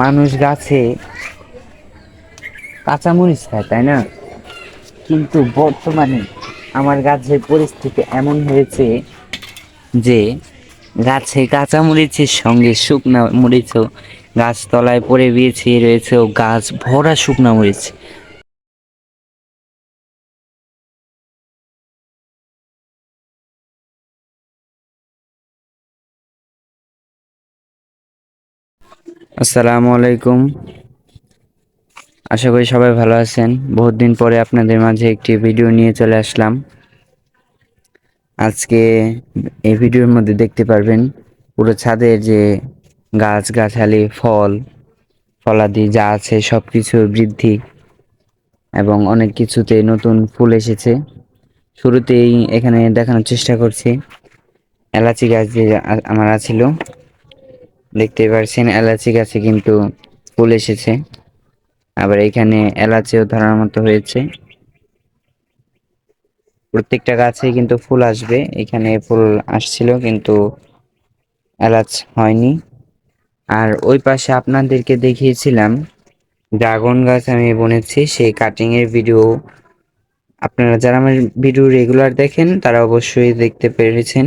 মানুষ গাছে কাঁচামরিচ খায়, তাই না? কিন্তু বর্তমানে আমার গাছের পরিস্থিতি এমন হয়েছে যে গাছে কাঁচামরিচের সঙ্গে শুকনা মরিচও গাছতলায় পড়ে বিছিয়ে রয়েছে ও গাছ ভরা শুকনা মরিচ। আসসালামু আলাইকুম। আশা করি সবাই ভালো আছেন। বহুত দিন পরে আপনাদের মাঝে একটি ভিডিও নিয়ে চলে আসলাম। আজকে এই ভিডিওর মধ্যে দেখতে পারবেন পুরো ছাদের যে গাছগাছালি, ফল ফলাদি যা আছে সব কিছুর বৃদ্ধি এবং অনেক কিছুতে নতুন ফুল এসেছে। শুরুতেই এখানে দেখানোর চেষ্টা করছি এলাচি গাছ যে আমার ছিল, দেখতে পাচ্ছেন এলাচি গাছে কিন্তু ফুল এসেছে। আবার এখানে এলাচিও ধরার মতো হয়েছে। প্রত্যেকটা গাছে কিন্তু ফুল আসবে, এখানে ফুল আসছিল কিন্তু এলাচ হয়নি। আর ওই পাশে আপনাদেরকে দেখিয়েছিলাম ড্রাগন গাছ আমি বুনেছি, সেই কাটিং এর ভিডিও আপনারা যারা আমার ভিডিও রেগুলার দেখেন তারা অবশ্যই দেখতে পেরেছেন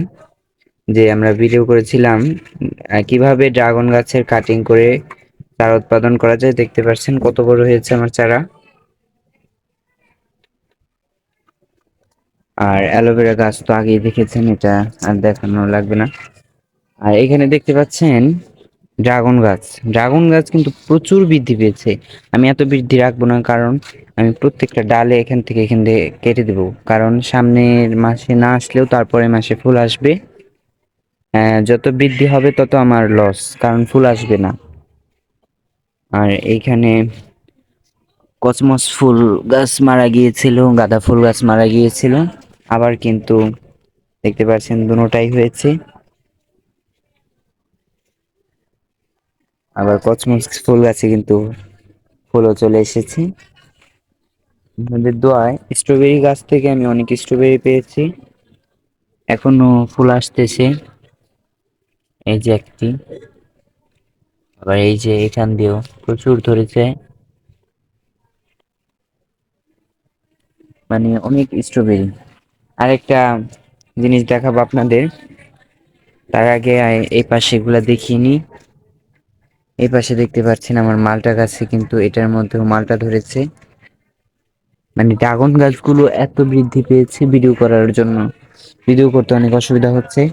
যে আমরা ভিডিও করেছিলাম কিভাবে ড্রাগন গাছের কাটিং করে চারা উৎপাদন করা যায়। দেখতে পাচ্ছেন কত বড় হয়েছে আমার চারা। আর অ্যালোভেরা গাছ তো আগেই দেখেছেন, এটা আর দেখানো লাগবে না। আর এখানে দেখতে পাচ্ছেন ড্রাগন গাছ কিন্তু প্রচুর বৃদ্ধি পেয়েছে। আমি এত বৃদ্ধি রাখবো না, কারণ আমি প্রত্যেকটা ডালে এখান থেকে কেটে দেবো, কারণ সামনের মাসে না আসলেও তারপরে মাসে ফুল আসবে। যত বৃদ্ধি হবে তত আমার লস, কারণ ফুল আসবে না। আর এইখানে কসমস ফুল গাছ মারা গিয়েছিল, গাঁদা ফুল গাছ মারা গিয়েছিল। আবার কিন্তু দেখতে পাচ্ছেন দুটোটাই হয়েছে। আবার কসমস ফুল গাছে কিন্তু ফুলও চলে এসেছে। আপনাদের দোয়ায় স্ট্রবেরি গাছ থেকে আমি অনেক স্ট্রবেরি পেয়েছি, এখনো ফুল আসতেছে। এই যে একটি, আবার এই যে এখান দিয়েও প্রচুর ধরেছে, মানে অনেক স্ট্রবেরি। আরেকটা জিনিস দেখাবো আপনাদের, তার আগে এই পাশে এগুলা দেখিয়ে নি। এই পাশে দেখতে পাচ্ছেন আমার মালটা গাছে কিন্তু এটার মধ্যেও মালটা ধরেছে। মানে ড্রাগন গাছগুলো এত বৃদ্ধি পেয়েছে, ভিডিও করার জন্য ভিডিও করতে অনেক অসুবিধা হচ্ছে।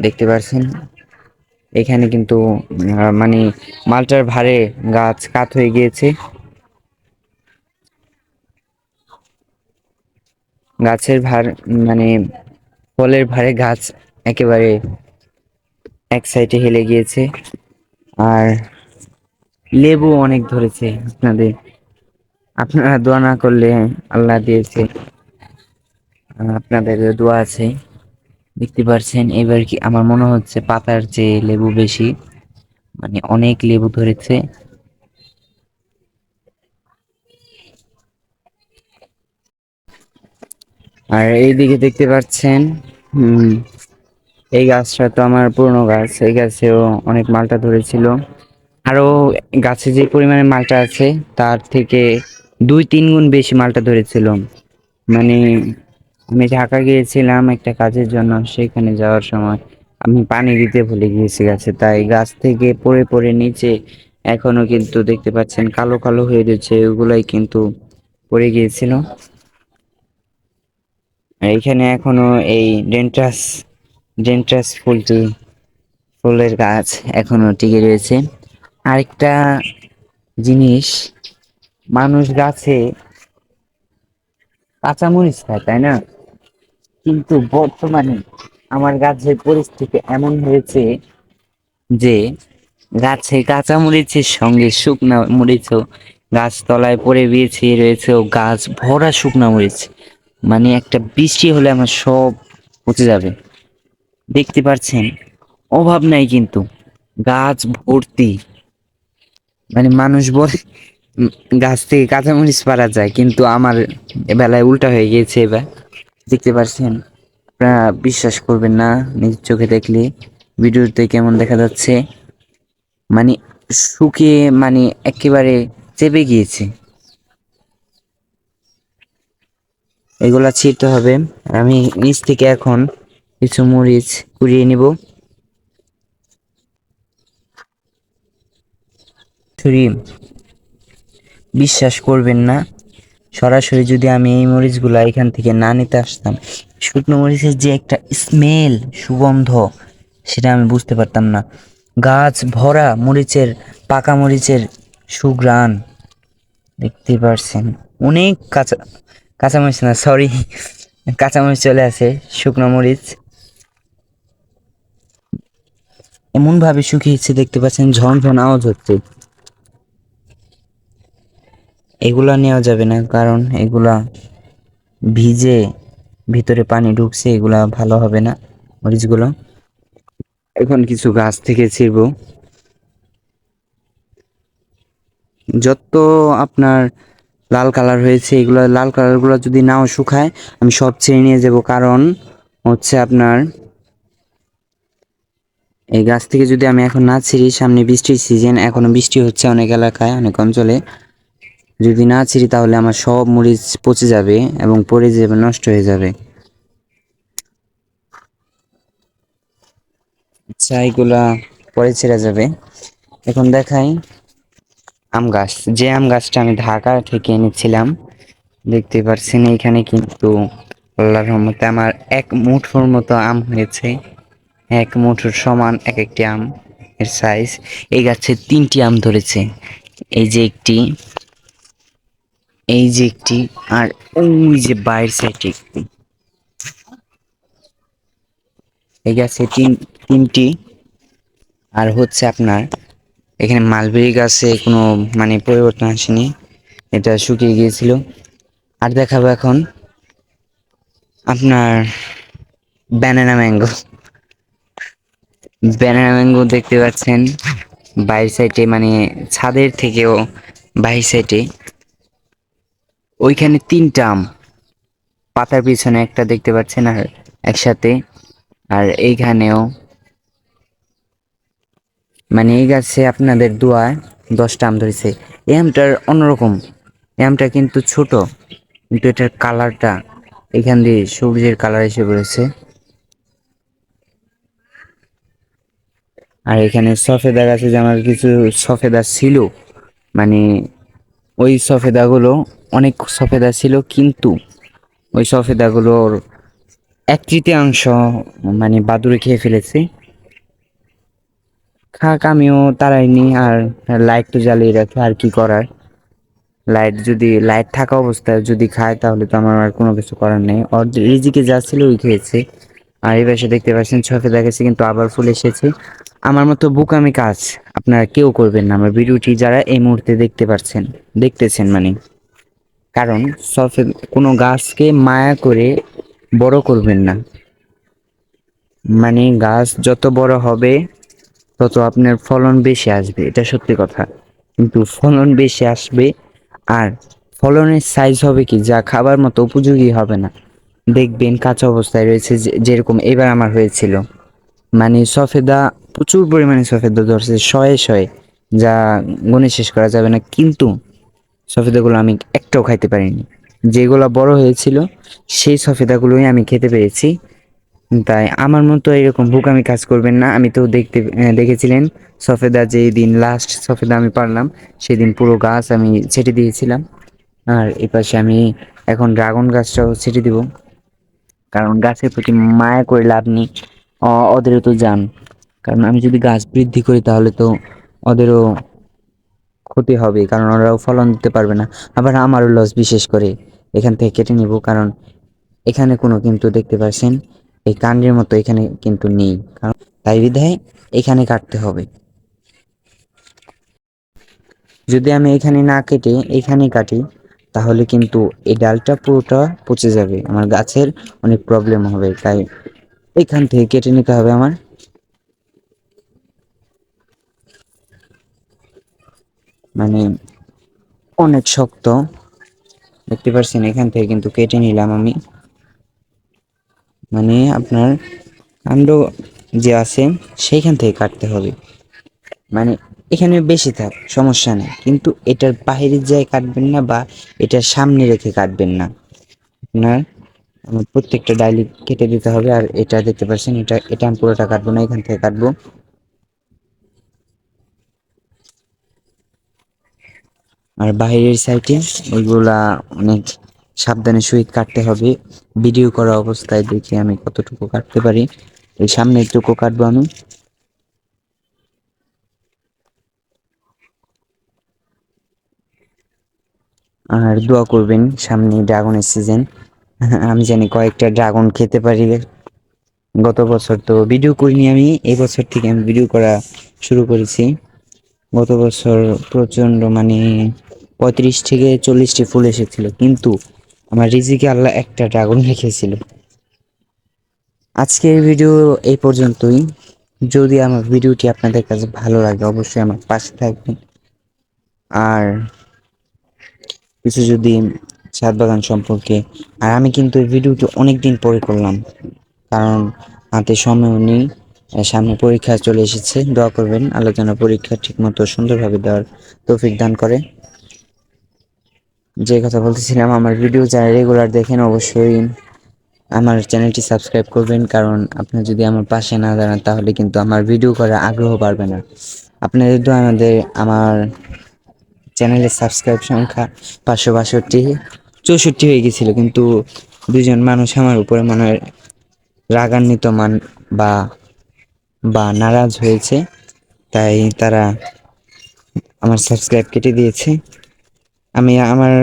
দেখতে পাচ্ছেন এখানে কিন্তু মানে মালটার ভারে গাছ কাত হয়ে গিয়েছে। গাছের ভার মানে ফলের ভারে গাছ একেবারে এক সাইডে হেলে গিয়েছে। আর লেবু অনেক ধরেছে। আপনারা দোয়া না করলে আল্লাহ দিয়েছে, আপনাদের দোয়া আছে। দেখতে পাচ্ছেন এবার কি আমার মনে হচ্ছে পাতার চেয়ে লেবু বেশি, মানে অনেক লেবু ধরেছে। আর এইদিকে দেখতে পাচ্ছেন এই গাছটা তো আমার পুরনো গাছ, এই গাছেও অনেক মালটা ধরেছিল। আরো গাছে যে পরিমাণে মালটা আছে তার থেকে 2-3 গুণ বেশি মালটা ধরেছিল। মানে আমি ঢাকা গিয়েছিলাম একটা কাজের জন্য, সেখানে যাওয়ার সময় আমি পানি দিতে ভুলে গিয়েছি গাছে, তাই গাছ থেকে পড়ে পড়ে নিচে এখনো কিন্তু দেখতে পাচ্ছেন কালো কালো হয়ে রয়েছে, ওগুলাই কিন্তু পড়ে গিয়েছিল। আর এখানে এখনো এই ডেন্ট্রাস ফুলের গাছ এখনো টিকে রয়েছে। আরেকটা জিনিস, মানুষ গাছে কাঁচামরিচ খায়, তাই না? কিন্তু বর্তমানে আমার গাছের পরিস্থিতি এমন হয়েছে যে গাছে কাঁচামরিচের সঙ্গে শুকনা মরিচও গাছতলায় পড়ে বিছিয়ে রয়েছে ও গাছ ভরা শুকনা মরিচ। মানে একটা বৃষ্টি হলে আমার সব পচে যাবে। দেখতে পাচ্ছেন অভাব নাই কিন্তু গাছ ভর্তি। মানে মানুষ বলে গাছ থেকে কাঁচামরিচ পাড়া যায়, কিন্তু আমার বেলায় উল্টা হয়ে গিয়েছে এবার। দেখতে পাচ্ছেন, আপনারা বিশ্বাস করবেন না নিজ চোখে দেখলে ভিডিওতে কেমন দেখা যাচ্ছে। মানে শুকিয়ে মানে একেবারে চেপে গিয়েছে। এগুলা ছিঁড়তে হবে। আমি নিচ থেকে এখন কিছু মরিচ কুড়িয়ে নিব। ছুরি, বিশ্বাস করবেন না, সরাসরি যদি আমি এই মরিচগুলা এখান থেকে না নিতে আসতাম, শুকনো মরিচের যে একটা স্মেল, সুগন্ধ, সেটা আমি বুঝতে পারতাম না। গাছ ভরা মরিচের, পাকা মরিচের সুঘ্রাণ, দেখতে পারছেন। অনেক কাঁচামরিচ না, সরি, কাঁচামরিচ চলে আসে, শুকনো মরিচ এমন ভাবে শুকিয়েছে, দেখতে পাচ্ছেন ঝনঝন আওয়াজ হচ্ছে। এগুলা নেওয়া যাবে না, কারণ এগুলা ভিজে ভিতরে পানি ঢুকছে, এগুলা ভালো হবে না মরিচগুলো। এখন কিছু গাছ থেকে ছিঁড়বো। যত আপনার লাল কালার হয়েছে, এগুলো লাল কালারগুলো যদি নাও শুকায় আমি সব ছিঁড়ে নিয়ে যাব, কারণ হচ্ছে আপনার এই গাছ থেকে যদি আমি এখন না ছিঁড়ি, সামনে বৃষ্টির সিজন, এখনো বৃষ্টি হচ্ছে অনেক এলাকায়, অনেক অঞ্চলে, যদি না ছিঁড়ি তাহলে আমার সব মরিচ পচে যাবে এবং পড়ে যাবে, নষ্ট হয়ে যাবে। আচ্ছা, এগুলা পরে ছেড়ে যাবে। এখন দেখাই আম গাছ, যে আম গাছটা আমি ঢাকা থেকে এনেছিলাম, দেখতে পাচ্ছেন এইখানে কিন্তু আল্লাহর রহমতে আমার এক মুঠোর মতো আম হয়েছে। এক মুঠোর সমান এক একটি আম এর সাইজ। এই গাছে 3টি আম ধরেছে, এই যে একটি, এই যে একটি, আর ওই যে বাইরের সাইডে একটি। এই গাছে তিনটি। আর হচ্ছে আপনার এখানে মালবেরি গাছে কোনো মানে পরিবর্তন আসেনি, এটা শুকিয়ে গিয়েছিল। আর দেখাবো এখন আপনার ব্যানানা ম্যাঙ্গো। ব্যানানা ম্যাঙ্গো দেখতে পাচ্ছেন বাইরের সাইডে, মানে ছাদের থেকেও বাইরের সাইডে ওইখানে 3টা আম, পাতার পিছনে একটা দেখতে পাচ্ছেন, আর একসাথে। আর এইখানেও, মানে এই গাছে আপনাদের দোয়ায় 10টা আম ধরেছে। এই আমটার অন্যরকম, এই আমটা কিন্তু ছোট, কিন্তু এটার কালারটা এখান দিয়ে সবুজের কালার এসে পড়েছে। আর এখানে সফেদা গাছে যে আমার কিছু সফেদা ছিল, মানে ওই সফেদাগুলো, অনেক সফেদা ছিল, কিন্তু ওই সফেদাগুলোর 1/3 মানে বাদুড়ে খেয়ে ফেলেছে। খাক, আমিও তাড়াইনি, আর লাইট তো জ্বালিয়ে রাখি, আর কি করার। লাইট থাকা অবস্থায় যদি খায় তাহলে তো আমার আর কোনো কিছু করার নেই। ওর রিজিকে যা ছিল ওই খেয়েছে। আর এই পাশে দেখতে পাচ্ছেন সফেদা গাছে কিন্তু আবার ফুল এসেছে। আমার মতো বোকামি কাজ আপনারা কেউ করবেন না আমার ভিডিওটি যারা এই মুহূর্তে দেখতেছেন, মানে, কারণ কোনো গাছকে মায়া করে বড় করবেন না। মানে গাছ যত বড় হবে তত আপনার ফলন বেশি আসবে, এটা সত্যি কথা। কিন্তু ফলন বেশি আসবে, আর ফলনের সাইজ হবে কি, যা খাবার মতো উপযোগী হবে না। দেখবেন কাঁচা অবস্থায় রয়েছে, যেরকম এবার আমার হয়েছিল, মানে সফেদা, প্রচুর পরিমাণে সফেদা ধরছে, শয়ে শয়ে, যা গুণে শেষ করা যাবে না। কিন্তু সফেদাগুলো আমি একটাও খাইতে পারিনি। যেগুলো বড় হয়েছিল সেই সফেদাগুলোই আমি খেতে পেরেছি। তাই আমার মতো এরকম বোকামি কাজ করবেন না। আমি তো দেখেছিলেন সফেদা, যেই দিন লাস্ট সফেদা আমি পারলাম সেদিন পুরো গাছ আমি ছেটে দিয়েছিলাম। আর এপাশে আমি এখন ড্রাগন গাছটাও ছেটে দিব, কারণ গাছের প্রতি মায়া করে লাভ নেই, ওদেরও তো জান। কারণ আমি যদি গাছ বৃদ্ধি করি তাহলে তো ওদেরও ক্ষতি হবে, কারণ ওরাও ফলন দিতে পারবে না। আবার আমারও লস, বিশেষ করে এখান থেকে কেটে নিব, কারণ এখানে কোনো কিন্তু দেখতে পাচ্ছেন এই কাণ্ডের মতো এখানে কিন্তু নেই, কারণ তাই বিধায় এখানে কাটতে হবে। যদি আমি এখানে না কেটে এখানে কাটি তাহলে কিন্তু এই ডালটা পুরোটা পচে যাবে, আমার গাছের অনেক প্রবলেম হবে। তাই এখান থেকে কেটে নিতে হবে আমার। মানে অনেক শক্ত, দেখতে পাচ্ছেন, এখান থেকে কিন্তু কেটে নিলাম আমি। মানে আপনার কাণ্ড যে আছে সেইখান থেকে কাটতে হবে। মানে এখানে বেশি থাক, সমস্যা নেই, কিন্তু এটার বাহিরের জায়গায় কাটবেন না বা এটার সামনে রেখে কাটবেন না। আপনার আমার প্রত্যেকটা ডাইলি কেটে দিতে হবে। আর এটা দেখতে পাচ্ছেন, এটা এটা আমি পুরোটা কাটবো না, এখান থেকে কাটবো। আর বাইরের সাইডে ওইগুলা অনেক সাবধানে সহিত কাটতে হবে। ভিডিও করা অবস্থায় দেখি আমি কতটুকু কাটতে পারি। এই সামনের টুকু কাটবো আমি। আর দোয়া করবেন, সামনে ড্রাগনের সিজন, আমি জানি কয়েকটা ড্রাগন খেতে পারি। গত বছর তো ভিডিও করিনি আমি, এই বছর থেকে আমি ভিডিও করা শুরু করেছি। গত বছর প্রচণ্ড মানে 35 থেকে 40টি ফুল এসেছিল, কিন্তু আমার রিজিকে আল্লাহ একটা ড্রাগন রেখেছিল। আজকের ভিডিও এই পর্যন্তই। যদি আমার ভিডিওটি আপনাদের কাছে ভালো লাগে অবশ্যই আমার পাশে থাকবেন। আর কিছু যদি ছাদ বাগান সম্পর্কে, আর আমি কিন্তু এই ভিডিওটি অনেক দিন পরে করলাম, কারণ হাতে সময় নেই। সামনে পরীক্ষা চলে এসেছে, দোয়া করবেন আল্লাহ যেন পরীক্ষা ঠিকমতো সুন্দরভাবে দেওয়ার তৌফিক দান করে। যে কথা বলতেছিলাম, আমার ভিডিও যারা রেগুলার দেখেন অবশ্যই আমার চ্যানেলটি সাবস্ক্রাইব করবেন, কারণ আপনি যদি আমার পাশে না দাঁড়ান তাহলে কিন্তু আমার ভিডিও করার আগ্রহ বাড়বে না। আপনাদের তো আমার চ্যানেলের সাবস্ক্রাইব সংখ্যা 562 64 হয়ে গেছিল, কিন্তু দুজন মানুষ আমার উপরে মনে হয় রাগান্বিত বা বা নারাজ হয়েছে, তাই তারা আমার সাবস্ক্রাইব কেটে দিয়েছে। আমি আমার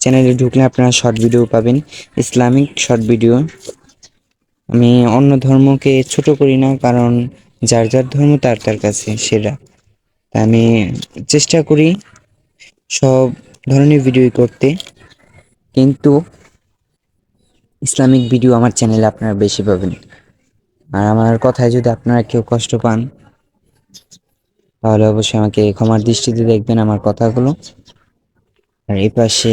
চ্যানেলে ঢুকলে আপনারা শর্ট ভিডিও পাবেন, ইসলামিক শর্ট ভিডিও। আমি অন্য ধর্মকে ছোট করি না, কারণ যার যার ধর্ম তার তার কাছে সেরা। তাই আমি চেষ্টা করি সব ধরনের ভিডিও করতে, কিন্তু ইসলামিক ভিডিও আমার চ্যানেলে আপনারা বেশি পাবেন। আর আমার কথায় যদি আপনারা কেউ কষ্ট পান তাহলে অবশ্যই আমাকে ক্ষমার দৃষ্টিতে দেখবেন আমার কথাগুলো। আর এই পাশে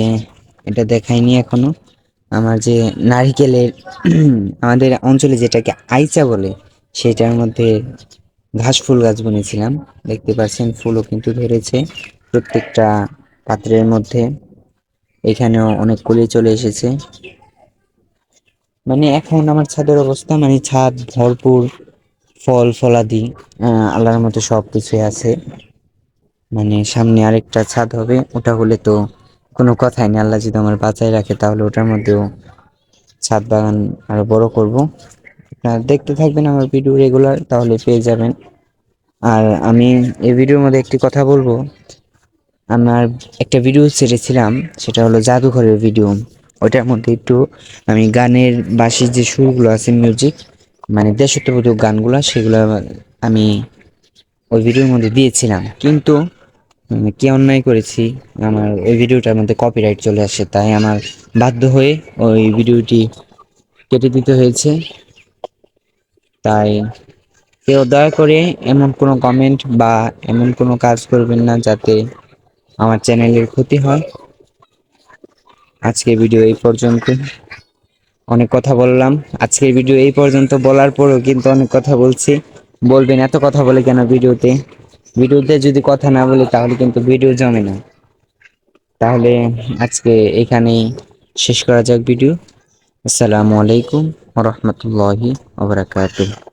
এটা দেখাইনি এখনো, আমার যে নারিকেলের আমাদের অঞ্চলে যেটাকে আইচা বলে, সেটার মধ্যে ঘাস ফুল গাছ বুনেছিলাম। দেখতে পাচ্ছেন ফুলও কিন্তু ধরেছে প্রত্যেকটা পাত্রের মধ্যে। এখানেও অনেক কুলি চলে এসেছে। মানে এখন আমার ছাদের অবস্থা, মানে ছাদ ভরপুর ফল ফলাদি, আল্লাহর মতো সব কিছুই আছে। মানে সামনে আরেকটা ছাদ হবে, ওটা হলে তো কোনো কথাই নেই, আল্লাহ যদি আমার বাঁচায় রাখে তাহলে ওটার মধ্যেও ছাদ বাগান আরো বড় করব। আপনারা দেখতে থাকবেন আমার ভিডিও রেগুলার, তাহলে পেয়ে যাবেন। আর আমি এই ভিডিওর মধ্যে একটি কথা বলবো, আমার একটা ভিডিও ছেড়েছিলাম, সেটা হলো জাদুঘরের ভিডিও। ওইটার মধ্যে একটু আমি গানের বাঁশির যে সুরগুলো আছে, মিউজিক মানে দেশাত্মবোধক গানগুলো, সেগুলো আমি ওই ভিডিওর মধ্যে দিয়েছিলাম, কিন্তু কি অন্যায় করেছি, আমার ওই ভিডিওটার মধ্যে কপিরাইট চলে আসে, তাই আমার বাধ্য হয়ে ওই ভিডিওটি কেটে দিতে হয়েছে। তাই কেউ দয়া করে এমন কোনো কমেন্ট বা এমন কোনো কাজ করবেন না যাতে আমার চ্যানেলের ক্ষতি হয়। আজকের ভিডিও এই পর্যন্ত, অনেক কথা বললাম। আজকের ভিডিও এই পর্যন্ত বলার পরও কিন্তু অনেক কথা বলছি। বলবেন এত কথা বলে কেন ভিডিওতে। ভিডিওতে যদি কথা না বলি তাহলে কিন্তু ভিডিও জমে না। তাহলে আজকে এখানেই শেষ করা যাক ভিডিও। আসসালামু আলাইকুম ওয়া রাহমাতুল্লাহি ওয়া বারাকাতুহু।